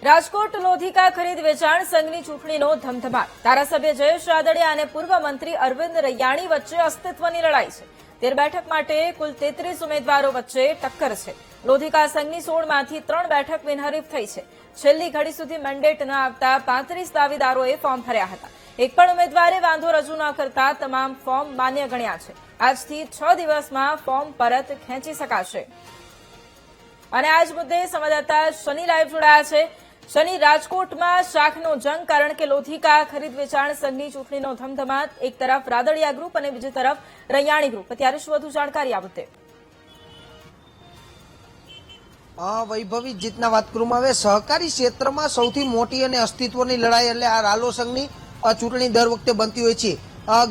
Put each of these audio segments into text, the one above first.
રાજકોટ લોધિકા ખરીદ વેચાણ સંઘની ચૂંટણીનો ધમધમાટ. ધારાસભ્ય જયેશ રાદડિયા અને પૂર્વ મંત્રી અરવિંદ રૈયાણી વચ્ચે અસ્તિત્વની લડાઈ છે. 13 બેઠક માટે કુલ 33 ઉમેદવારો વચ્ચે ટક્કર છે. લોધિકા સંઘની 16માંથી 3 બેઠક બિનહરીફ થઈ છે. છેલ્લી ઘડી સુધી મેન્ડેટ ન આવતા 35 દાવેદારોએ ફોર્મ ભર્યા હતા. એક પણ ઉમેદવારે વાંધો રજૂ ન કરતા તમામ ફોર્મ માન્ય ગણ્યા છે. આજથી 6 દિવસમાં ફોર્મ પરત ખેંચી શકાશે. અને આ જ મુદ્દે સંવાદદાતા શનિ લાઈવ જોડાયા છે. શનિ, રાજકોટમાં શાખનો જંગ, કારણ કે લોધિકા ખરીદ વેચાણ સંઘની ચૂંટણીનો ધમધમાટ. એક તરફ રાદડિયા ગ્રુપ અને બીજી તરફ રૈયાણી ગ્રુપ. અત્યારે શું વધુ જાણકારી આ મુદ્દે? વૈભવી, જીતના વાત કરવામાં આવે, સહકારી ક્ષેત્રમાં સૌથી મોટી અને અસ્તિત્વની લડાઈ એટલે આ રાલો સંઘની ચૂંટણી દર વખતે બનતી હોય છે.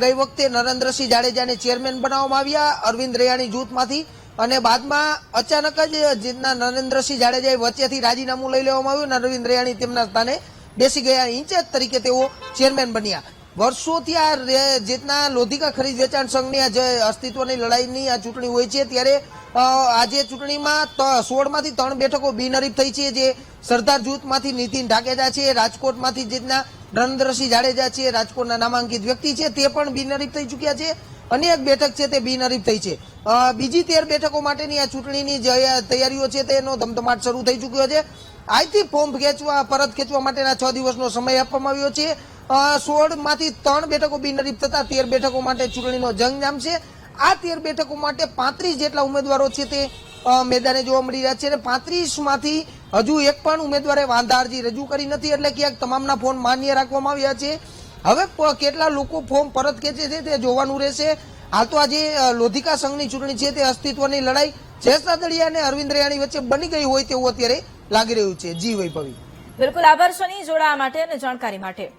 ગઈ વખતે નરેન્દ્રસિંહ જાડેજાને ચેરમેન બનાવવામાં આવ્યા અરવિંદ રૈયાણી જૂથમાંથી, અને બાદમાં અચાનક જ જીતના નરેન્દ્રસિંહ જાડેજાએ વચ્ચેથી રાજીનામું લઈ લેવામાં આવ્યું અને અરવિંદ રૈયાણી તેમના સ્થાને બેસી ગયા. ઇન્ચાર્જ તરીકે તેઓ ચેરમેન બન્યા. વર્ષોથી આ જીતના લોધિકા ખરીદ વેચાણ સંઘની આ જે અસ્તિત્વની લડાઈની આ ચૂંટણી હોય છે, ત્યારે આજે ચૂંટણીમાં 16માંથી 3 બેઠકો બિનહરીફ થઈ છે. જે સરદાર જૂથમાંથી નીતિન ઢાકેજા છે, રાજકોટમાંથી જીતના નરેન્દ્રસિંહ જાડેજા છે, રાજકોટના નામાંકિત વ્યક્તિ છે, તે પણ બિનહરીફ થઈ ચૂક્યા છે. અને એક બેઠક છે તે બિનહરીફ થઈ છે. બીજી 13 બેઠકો માટેની આ ચૂંટણીની જે તૈયારીઓ છે તેનો ધમધમાટ શરૂ થઈ ચૂક્યો છે. આજથી ફોર્મ પરત ખેંચવા માટેના 6 દિવસનો સમય આપવામાં આવ્યો છે. 16માંથી 3 બેઠકો બિનહરીફ થતા 13 બેઠકો માટે ચૂંટણીનો જંગ જામશે. આ 13 બેઠકો માટે 35 જેટલા ઉમેદવારો છે તે મેદાને જોવા મળી રહ્યા છે. અને 35માંથી હજુ એક પણ ઉમેદવારે વાંધા અરજી રજૂ કરી નથી, એટલે ક્યાંક તમામના ફોર્મ માન્ય રાખવામાં આવ્યા છે. હવે કેટલા લોકો ફોર્મ પરત ખેંચે છે તે જોવાનું રહેશે. હાલ તો આજે લોધિકા સંઘની ચૂંટણી છે તે અસ્તિત્વની લડાઈ જયેશ રાદડિયા અને અરવિંદ રૈયાણી વચ્ચે બની ગઈ હોય તેવું અત્યારે લાગી રહ્યું છે. જી વૈભવી. બિલકુલ, આભાર શનિ જોડાવા માટે અને જાણકારી માટે.